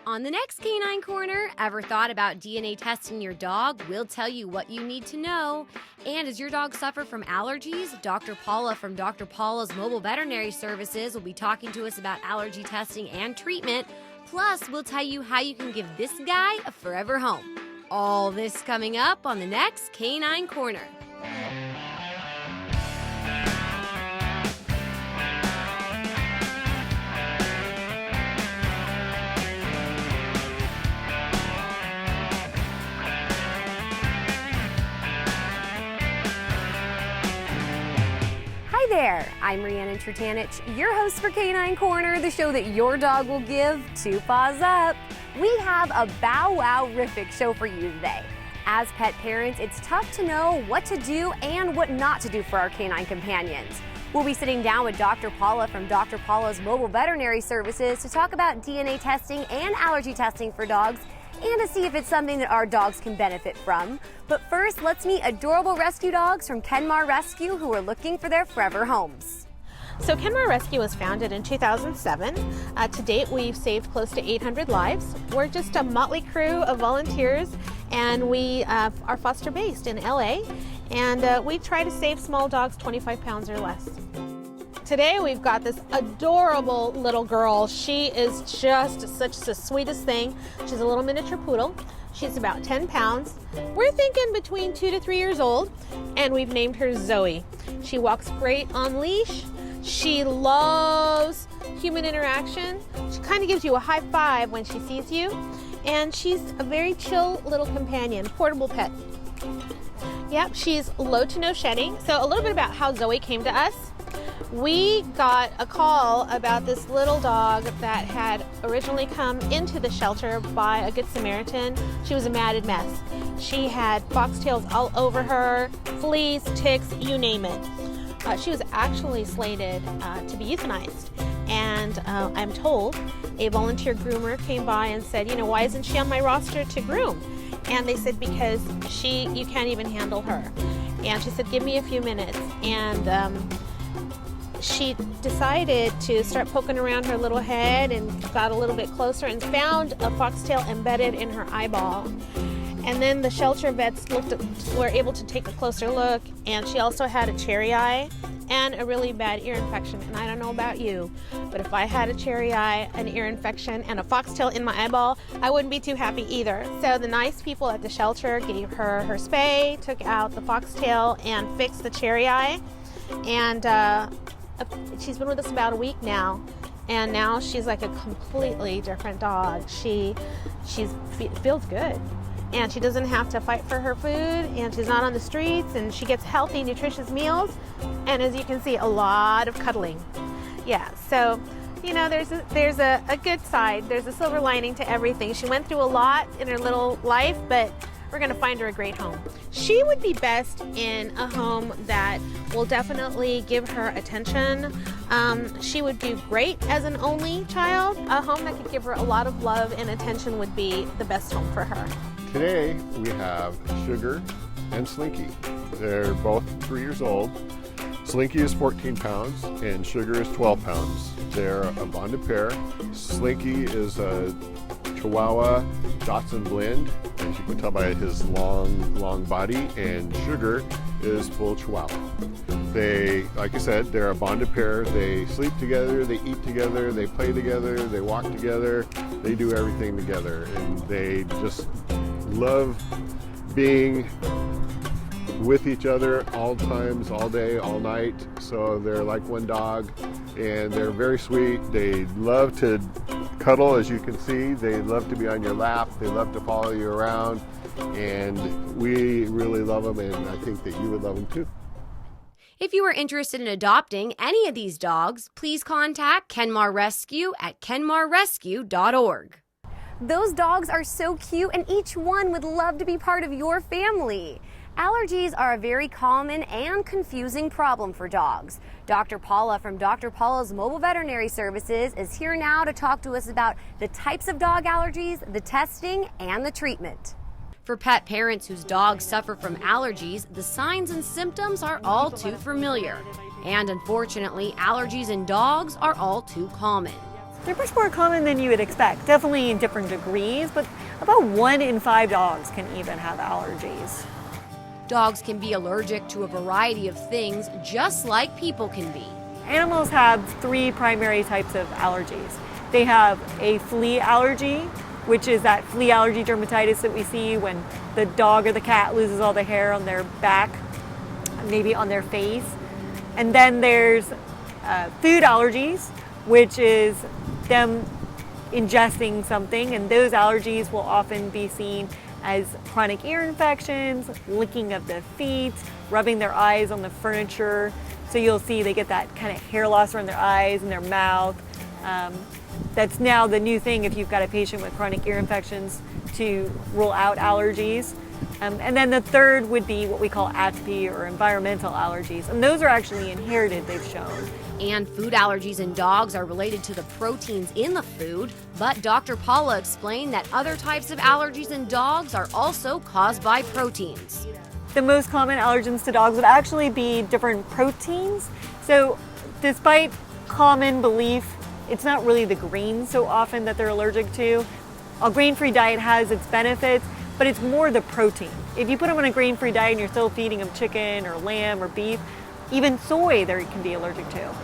On the next Canine Corner, ever thought about DNA testing your dog? We'll tell you what you need to know. And does your dog suffer from allergies? Dr. Paula from Dr. Paula's Mobile Veterinary Services will be talking to us about allergy testing and treatment. Plus, we'll tell you how you can give this guy a forever home. All this coming up on the next Canine Corner. Hi there, I'm Riannon Trutanich, your host for Canine Corner, the show that your dog will give 2 paws up. We have a bow wow-rific show for you today. As pet parents, it's tough to know what to do and what not to do for our canine companions. We'll be sitting down with Dr. Paula from Dr. Paula's Mobile Veterinary Services to talk about DNA testing and allergy testing for dogs and to see if it's something that our dogs can benefit from. But first, let's meet adorable rescue dogs from Kenmar Rescue who are looking for their forever homes. So Kenmar Rescue was founded in 2007. To date, we've saved close to 800 lives. We're just a motley crew of volunteers, and we are foster based in LA, and we try to save small dogs 25 pounds or less. Today we've got this adorable little girl. She is just such the sweetest thing. She's a little miniature poodle. She's about 10 pounds. We're thinking between 2 to 3 years old, and we've named her Zoe. She walks great on leash. She loves human interaction. She kind of gives you a high five when she sees you, and she's a very chill little companion, portable pet. Yep, she's low to no shedding. So a little bit about how Zoe came to us. We got a call about this little dog that had originally come into the shelter by a Good Samaritan. She was a matted mess. She had foxtails all over her, fleas, ticks, you name it. She was actually slated to be euthanized. And I'm told a volunteer groomer came by and said, you know, why isn't she on my roster to groom? And they said, because you can't even handle her. And she said, give me a few minutes. And she decided to start poking around her little head and got a little bit closer and found a foxtail embedded in her eyeball. And then the shelter vets were able to take a closer look, and she also had a cherry eye and a really bad ear infection. And I don't know about you, but if I had a cherry eye, an ear infection, and a foxtail in my eyeball, I wouldn't be too happy either. So the nice people at the shelter gave her her spay, took out the foxtail, and fixed the cherry eye. And she's been with us about a week now, and now she's like a completely different dog. She feels good, and she doesn't have to fight for her food, and she's not on the streets, and she gets healthy, nutritious meals, and as you can see, a lot of cuddling. Yeah, so you know, there's a good side. There's a silver lining to everything. She went through a lot in her little life, but we're going to find her a great home. She would be best in a home that will definitely give her attention. She would do great as an only child. A home that could give her a lot of love and attention would be the best home for her. Today we have Sugar and Slinky. They're both 3 years old. Slinky is 14 pounds and Sugar is 12 pounds. They're a bonded pair. Slinky is a Chihuahua Dachshund blend, as you can tell by his long body, and Sugar is full Chihuahua. They, like I said, they're a bonded pair. They sleep together, they eat together, they play together, they walk together, they do everything together, and they just love being with each other all times, all day, all night. So they're like one dog, and they're very sweet. They love to cuddle, as you can see. They love to be on your lap. They love to follow you around, and we really love them, and I think that you would love them too. If you are interested in adopting any of these dogs, please contact Kenmar Rescue at kenmarrescue.org. Those dogs are so cute, and each one would love to be part of your family. Allergies are a very common and confusing problem for dogs. Dr. Paula from Dr. Paula's Mobile Veterinary Services is here now to talk to us about the types of dog allergies, the testing, and the treatment. For pet parents whose dogs suffer from allergies, the signs and symptoms are all too familiar. And unfortunately, allergies in dogs are all too common. They're much more common than you would expect, definitely in different degrees, but about 1 in 5 dogs can even have allergies. Dogs can be allergic to a variety of things, just like people can be. Animals have 3 primary types of allergies. They have a flea allergy, which is that flea allergy dermatitis that we see when the dog or the cat loses all the hair on their back, maybe on their face. And then there's food allergies, which is them ingesting something, and those allergies will often be seen as chronic ear infections, licking of the feet, rubbing their eyes on the furniture. So you'll see they get that kind of hair loss around their eyes and their mouth. That's now the new thing if you've got a patient with chronic ear infections, to rule out allergies. And then the third would be what we call atopy or environmental allergies. And those are actually inherited, they've shown. And food allergies in dogs are related to the proteins in the food, but Dr. Paula explained that other types of allergies in dogs are also caused by proteins. The most common allergens to dogs would actually be different proteins. So despite common belief, it's not really the grains so often that they're allergic to. A grain-free diet has its benefits, but it's more the protein. If you put them on a grain-free diet and you're still feeding them chicken or lamb or beef, even soy they can be allergic to.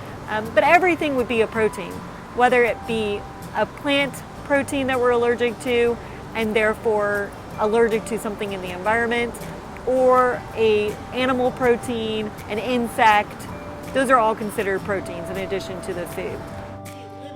But everything would be a protein, whether it be a plant protein that we're allergic to and therefore allergic to something in the environment, or a animal protein, an insect. Those are all considered proteins in addition to the food.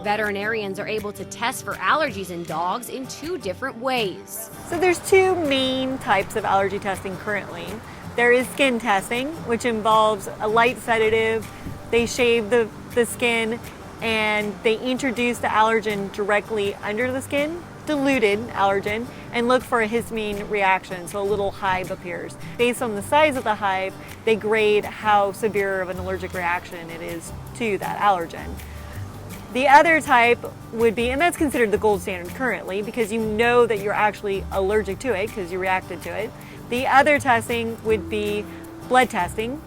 Veterinarians are able to test for allergies in dogs in 2 different ways. So there's 2 main types of allergy testing currently. There is skin testing, which involves a light sedative. They shave the skin and they introduce the allergen directly under the skin, diluted allergen, and look for a histamine reaction, so a little hive appears. Based on the size of the hive, they grade how severe of an allergic reaction it is to that allergen. The other type would be, and that's considered the gold standard currently because you know that you're actually allergic to it because you reacted to it. The other testing would be blood testing,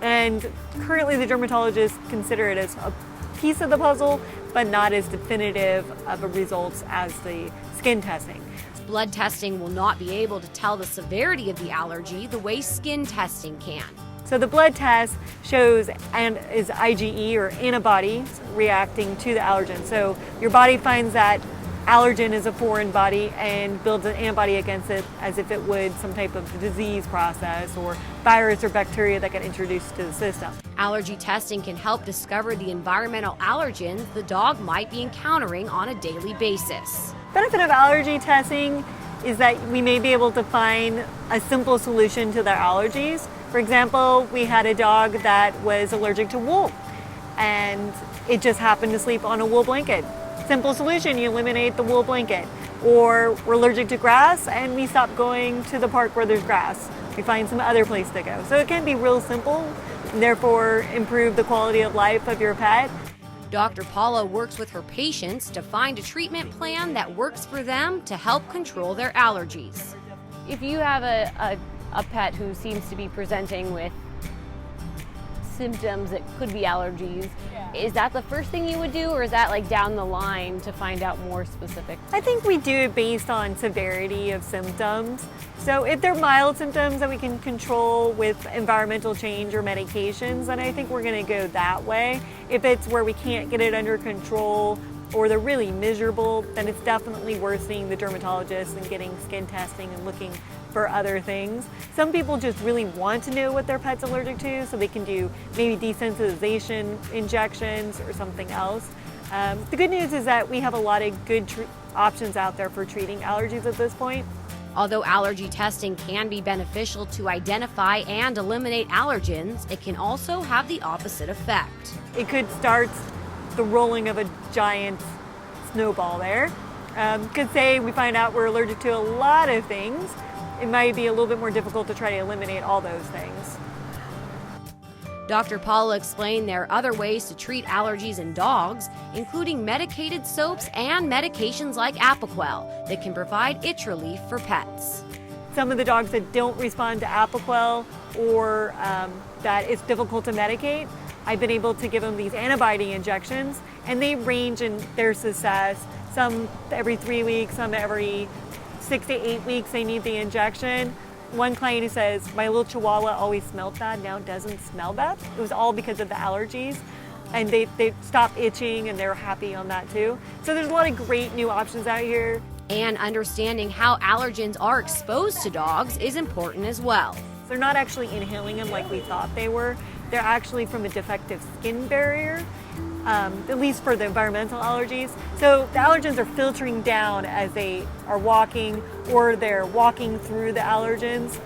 and currently the dermatologists consider it as a piece of the puzzle, but not as definitive of a results as the skin testing. Blood testing will not be able to tell the severity of the allergy the way skin testing can. So the blood test shows and is IgE or antibodies reacting to the allergen. So your body finds that allergen is a foreign body and builds an antibody against it as if it would some type of disease process or virus or bacteria that get introduced to the system. Allergy testing can help discover the environmental allergens the dog might be encountering on a daily basis. Benefit of allergy testing is that we may be able to find a simple solution to their allergies. For example, we had a dog that was allergic to wool and it just happened to sleep on a wool blanket. Simple solution, you eliminate the wool blanket. Or we're allergic to grass and we stop going to the park where there's grass. We find some other place to go. So it can be real simple and therefore improve the quality of life of your pet. Dr. Paula works with her patients to find a treatment plan that works for them to help control their allergies. If you have a pet who seems to be presenting with symptoms that could be allergies, is that the first thing you would do, or is that like down the line to find out more specific? I think we do it based on severity of symptoms. So if they're mild symptoms that we can control with environmental change or medications, then I think we're going to go that way. If it's where we can't get it under control or they're really miserable, then it's definitely worth seeing the dermatologist and getting skin testing and looking for other things. Some people just really want to know what their pet's allergic to, so they can do maybe desensitization injections or something else. The good news is that we have a lot of good options out there for treating allergies at this point. Although allergy testing can be beneficial to identify and eliminate allergens, it can also have the opposite effect. It could start the rolling of a giant snowball there. Could say we find out we're allergic to a lot of things. It might be a little bit more difficult to try to eliminate all those things. Dr. Paula explained there are other ways to treat allergies in dogs, including medicated soaps and medications like Apoquel that can provide itch relief for pets. Some of the dogs that don't respond to Apoquel or that it's difficult to medicate, I've been able to give them these antibody injections and they range in their success. Some every 3 weeks, some every 6 to 8 weeks they need the injection. One client who says, my little Chihuahua always smelled bad, now doesn't smell bad. It was all because of the allergies. And they stopped itching, and they're happy on that too. So there's a lot of great new options out here. And understanding how allergens are exposed to dogs is important as well. They're not actually inhaling them like we thought they were. They're actually from a defective skin barrier, at least for the environmental allergies. So the allergens are filtering down as they are walking, or they're walking through the allergens.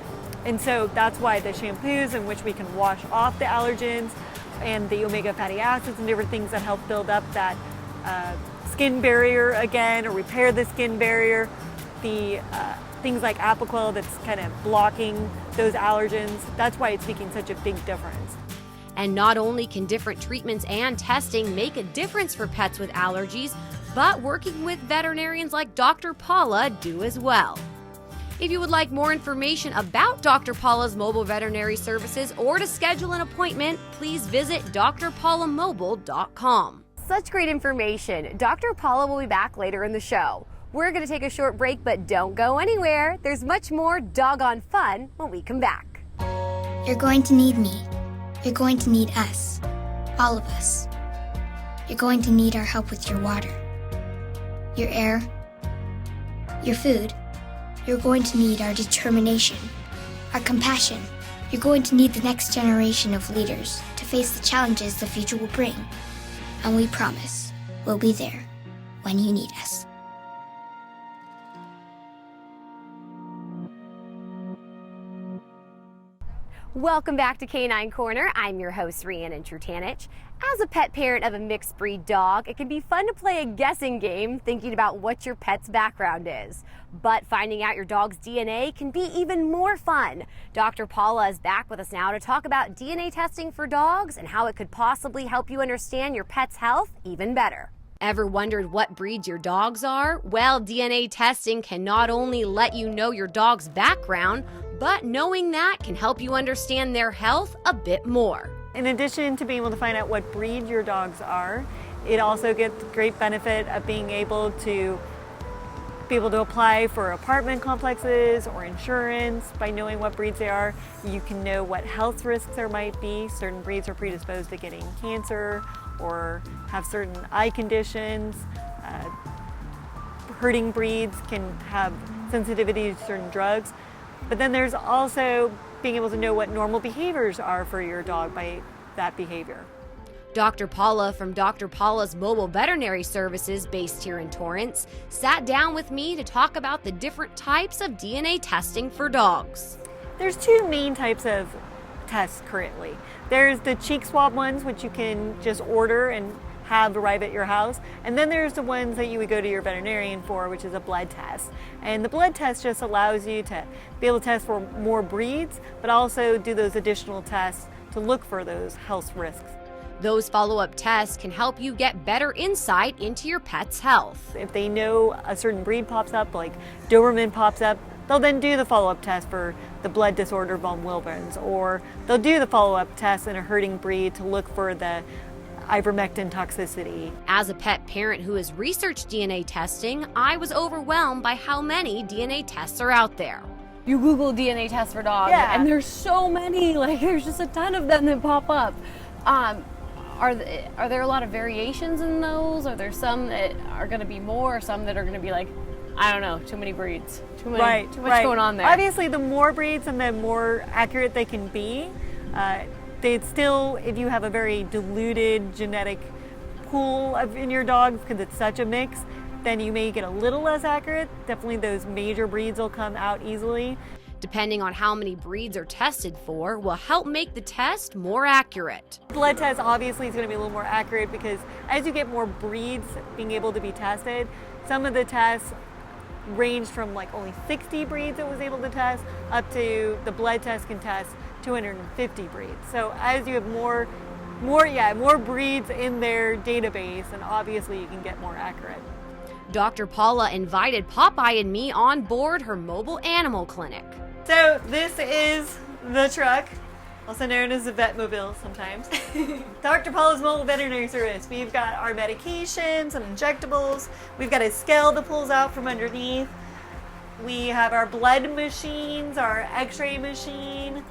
And so that's why the shampoos in which we can wash off the allergens and the omega fatty acids and different things that help build up that skin barrier again, or repair the skin barrier. The things like Apoquel that's kind of blocking those allergens. That's why it's making such a big difference. And not only can different treatments and testing make a difference for pets with allergies, but working with veterinarians like Dr. Paula do as well. If you would like more information about Dr. Paula's mobile veterinary services or to schedule an appointment, please visit drpaulamobile.com. Such great information. Dr. Paula will be back later in the show. We're going to take a short break, but don't go anywhere. There's much more doggone fun when we come back. You're going to need me. You're going to need us. All of us. You're going to need our help with your water, your air, your food. You're going to need our determination, our compassion. You're going to need the next generation of leaders to face the challenges the future will bring. And we promise we'll be there when you need us. Welcome back to Canine Corner. I'm your host, Riannon Trutanich. As a pet parent of a mixed breed dog, it can be fun to play a guessing game thinking about what your pet's background is. But finding out your dog's DNA can be even more fun. Dr. Paula is back with us now to talk about DNA testing for dogs and how it could possibly help you understand your pet's health even better. Ever wondered what breeds your dogs are? Well, DNA testing can not only let you know your dog's background, but knowing that can help you understand their health a bit more. In addition to being able to find out what breed your dogs are, it also gets great benefit of being able to apply for apartment complexes or insurance. By knowing what breeds they are, you can know what health risks there might be. Certain breeds are predisposed to getting cancer or have certain eye conditions. Herding breeds can have sensitivity to certain drugs. But then there's also being able to know what normal behaviors are for your dog by that behavior. Dr. Paula from Dr. Paula's Mobile Veterinary Services, based here in Torrance, sat down with me to talk about the different types of DNA testing for dogs. There's two main types of tests currently. There's the cheek swab ones, which you can just order and have arrive at your house. And then there's the ones that you would go to your veterinarian for, which is a blood test. And the blood test just allows you to be able to test for more breeds, but also do those additional tests to look for those health risks. Those follow-up tests can help you get better insight into your pet's health. If they know a certain breed pops up, like Doberman pops up, they'll then do the follow-up test for the blood disorder von Willebrand's, or they'll do the follow-up test in a herding breed to look for the ivermectin toxicity. As a pet parent who has researched DNA testing, I was overwhelmed by how many DNA tests are out there. You Google DNA tests for dogs, and there's so many. Like, there's just a ton of them that pop up. Are there a lot of variations in those? Are there some that are going to be more, some that are going to be like, I don't know, too many breeds, too much going on there? Obviously, the more breeds and the more accurate they can be. They'd still, if you have a very diluted genetic pool in your dogs, because it's such a mix, then you may get a little less accurate. Definitely those major breeds will come out easily. Depending on how many breeds are tested for will help make the test more accurate. Blood test obviously is going to be a little more accurate because as you get more breeds being able to be tested, some of the tests ranged from like only 60 breeds it was able to test up to the blood test can test 250 breeds. So as you have more breeds in their database, and obviously you can get more accurate. Dr. Paula invited Popeye and me on board her mobile animal clinic. So this is the truck. also known as the Vetmobile sometimes. Dr. Paula's Mobile Veterinary Service. We've got our medications and injectables. We've got a scale that pulls out from underneath. We have our blood machines, our x-ray machine.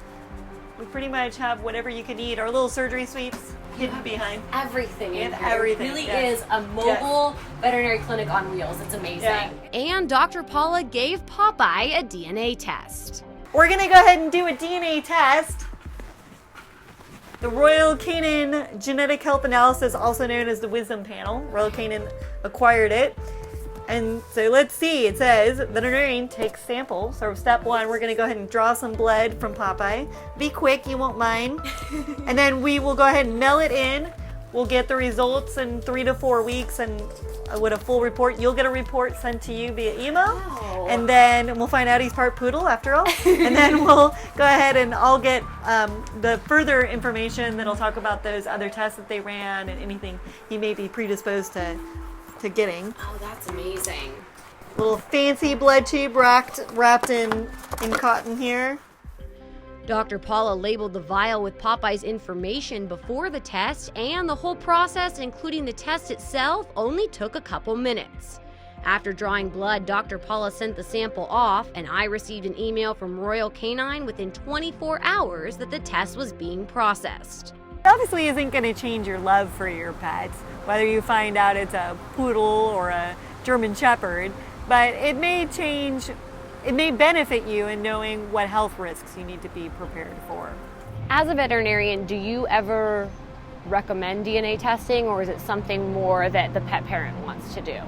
We pretty much have whatever you can need. Our little surgery suites hidden behind. Everything in here. Everything. It really yes. is a mobile veterinary clinic on wheels. It's amazing. Yeah. And Dr. Paula gave Popeye a DNA test. We're gonna go ahead and do a DNA test. The Royal Canin Genetic Health Analysis, also known as the Wisdom Panel. Royal Canin acquired it. And so let's see, it says veterinarian takes samples. So step one, we're gonna go ahead and draw some blood from Popeye. Be quick, you won't mind. And then we will go ahead and mail it in. We'll get the results in 3 to 4 weeks, and with a full report. You'll get a report sent to you via email. Wow. And then we'll find out he's part poodle after all. And then we'll go ahead and I'll get the further information that'll talk about those other tests that they ran and anything he may be predisposed to getting. Oh, that's amazing. Little fancy blood tube wrapped in cotton here. Dr. Paula labeled the vial with Popeye's information before the test, and the whole process, including the test itself, only took a couple minutes. After drawing blood, Dr. Paula sent the sample off, and I received an email from Royal Canin within 24 hours that the test was being processed. It obviously isn't going to change your love for your pets, whether you find out it's a poodle or a German Shepherd, but it may benefit you in knowing what health risks you need to be prepared for. As a veterinarian, do you ever recommend DNA testing, or is it something more that the pet parent wants to do?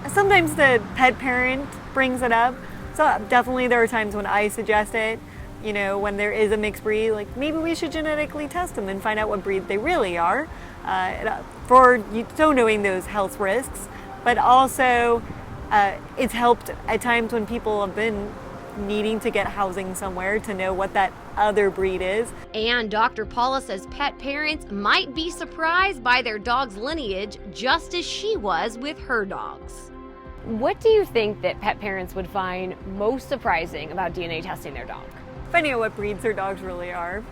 Sometimes the pet parent brings it up. So definitely there are times when I suggest it. You know, when there is a mixed breed, like maybe we should genetically test them and find out what breed they really are, for so knowing those health risks. But also, it's helped at times when people have been needing to get housing somewhere to know what that other breed is. And Dr. Paula says pet parents might be surprised by their dog's lineage, just as she was with her dogs. What do you think that pet parents would find most surprising about DNA testing their dog? Finding out what breeds their dogs really are.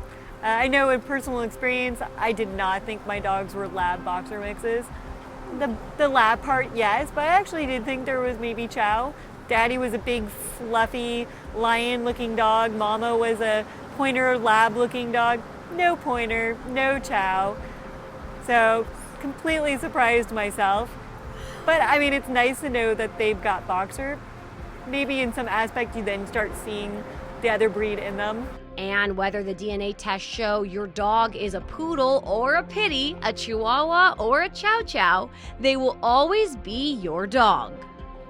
I know in personal experience, I did not think my dogs were lab boxer mixes. The lab part, yes, but I actually did think there was maybe chow. Daddy was a big, fluffy, lion-looking dog. Mama was a pointer, lab-looking dog. No pointer, no chow. So, completely surprised myself. But, I mean, it's nice to know that they've got boxer. Maybe in some aspect you then start seeing the other breed in them. And whether the DNA tests show your dog is a poodle or a pitty, a chihuahua or a chow chow, they will always be your dog.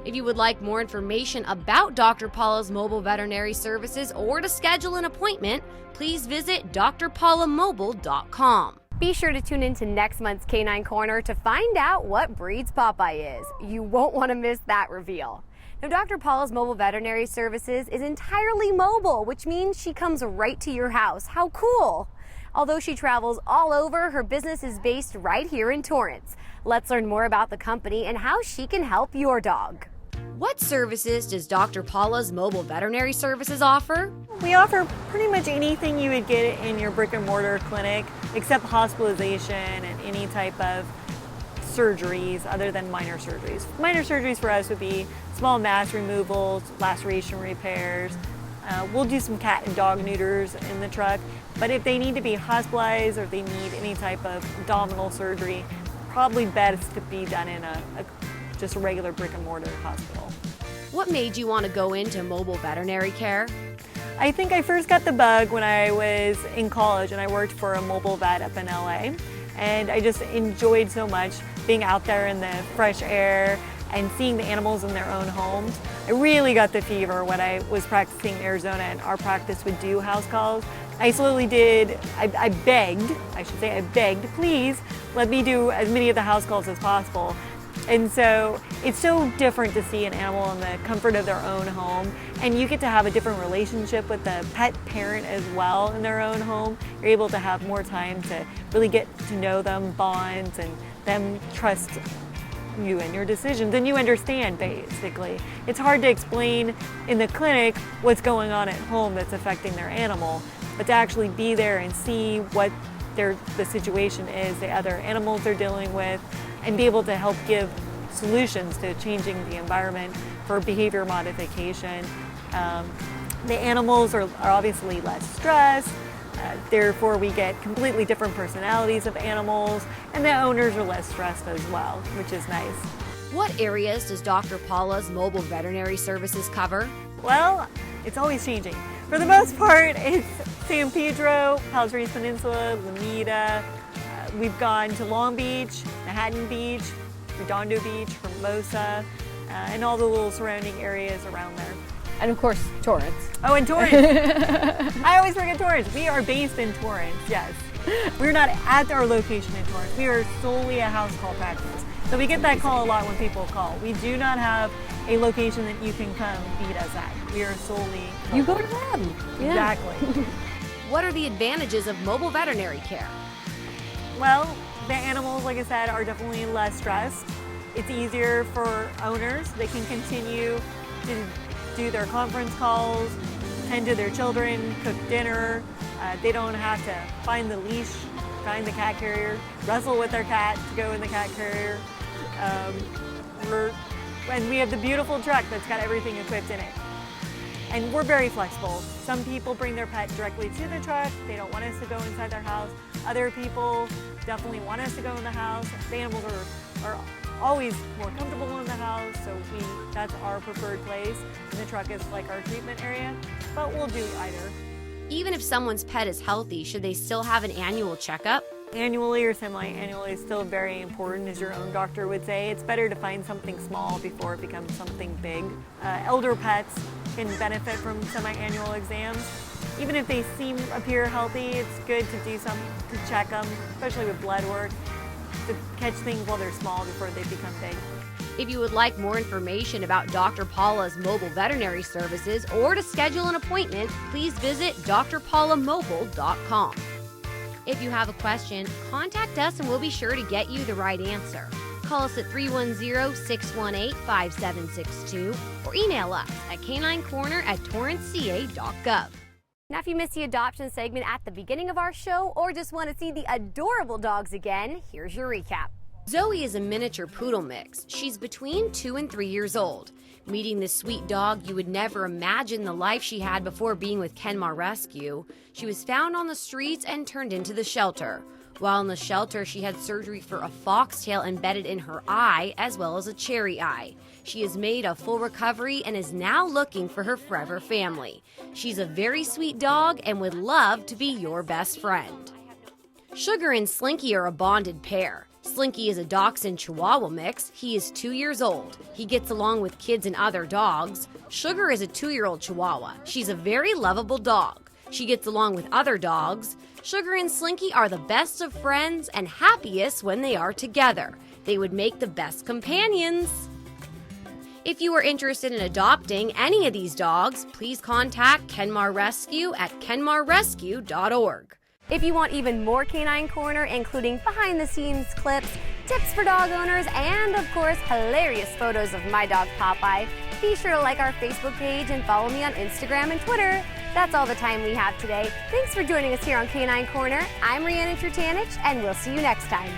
If you would like more information about Dr. Paula's mobile veterinary services or to schedule an appointment, please visit drpaulamobile.com. Be sure to tune in to next month's Canine Corner to find out what breeds Popeye is. You won't want to miss that reveal. Now, Dr. Paula's Mobile Veterinary Services is entirely mobile, which means she comes right to your house. How cool! Although she travels all over, her business is based right here in Torrance. Let's learn more about the company and how she can help your dog. What services does Dr. Paula's Mobile Veterinary Services offer? We offer pretty much anything you would get in your brick and mortar clinic, except hospitalization and any type of surgeries other than minor surgeries. Minor surgeries for us would be small mass removals, laceration repairs. We'll do some cat and dog neuters in the truck, but if they need to be hospitalized or if they need any type of abdominal surgery, probably best to be done in just a regular brick and mortar hospital. What made you want to go into mobile veterinary care? I think I first got the bug when I was in college and I worked for a mobile vet up in LA. And I just enjoyed so much being out there in the fresh air and seeing the animals in their own homes. I really got the fever when I was practicing in Arizona and our practice would do house calls. I slowly did, I begged, please let me do as many of the house calls as possible. And so it's so different to see an animal in the comfort of their own home, and you get to have a different relationship with the pet parent as well in their own home. You're able to have more time to really get to know them, bonds, and them trust you and your decisions, and you understand basically. It's hard to explain in the clinic what's going on at home that's affecting their animal, but to actually be there and see what the situation is, the other animals they're dealing with, and be able to help give solutions to changing the environment for behavior modification. The animals are obviously less stressed, therefore we get completely different personalities of animals, and the owners are less stressed as well, which is nice. What areas does Dr. Paula's mobile veterinary services cover? Well, it's always changing. For the most part, it's San Pedro, Palos Verdes Peninsula, Lomita. We've gone to Long Beach, Manhattan Beach, Redondo Beach, Hermosa, and all the little surrounding areas around there. And of course, Torrance. Oh, and Torrance. I always forget Torrance. We are based in Torrance, yes. We're not at our location in Torrance. We are solely a house call practice. So we get that call a lot when people call. We do not have a location that you can come feed us at. We are solely local. You go to them. Yeah. Exactly. What are the advantages of mobile veterinary care? Well, the animals, like I said, are definitely less stressed. It's easier for owners. They can continue to do their conference calls, tend to their children, cook dinner. They don't have to find the leash, find the cat carrier, wrestle with their cat to go in the cat carrier. And we have the beautiful truck that's got everything equipped in it. And we're very flexible. Some people bring their pet directly to the truck. They don't want us to go inside their house. Other people definitely want us to go in the house. The animals are always more comfortable in the house, so that's our preferred place. And the truck is like our treatment area, but we'll do either. Even if someone's pet is healthy, should they still have an annual checkup? Annually or semi-annually is still very important, as your own doctor would say. It's better to find something small before it becomes something big. Elder pets can benefit from semi-annual exams. Even if they appear healthy, it's good to do some to check them, especially with blood work, to catch things while they're small before they become big. If you would like more information about Dr. Paula's mobile veterinary services or to schedule an appointment, please visit drpaulamobile.com. If you have a question, contact us and we'll be sure to get you the right answer. Call us at 310-618-5762 or email us at caninecorner@torranceca.gov. Now, if you missed the adoption segment at the beginning of our show or just want to see the adorable dogs again, here's your recap. Zoe is a miniature poodle mix. She's between 2 and 3 years old. Meeting this sweet dog, you would never imagine the life she had before being with Kenmar Rescue. She was found on the streets and turned into the shelter. While in the shelter, she had surgery for a foxtail embedded in her eye, as well as a cherry eye. She has made a full recovery and is now looking for her forever family. She's a very sweet dog and would love to be your best friend. Sugar and Slinky are a bonded pair. Slinky is a Dachshund Chihuahua mix. He is 2 years old. He gets along with kids and other dogs. Sugar is a 2-year-old Chihuahua. She's a very lovable dog. She gets along with other dogs. Sugar and Slinky are the best of friends and happiest when they are together. They would make the best companions. If you are interested in adopting any of these dogs, please contact Kenmar Rescue at kenmarrescue.org. If you want even more Canine Corner, including behind-the-scenes clips, tips for dog owners, and of course, hilarious photos of my dog Popeye, be sure to like our Facebook page and follow me on Instagram and Twitter. That's all the time we have today. Thanks for joining us here on Canine Corner. I'm Riannon Trutanich, and we'll see you next time.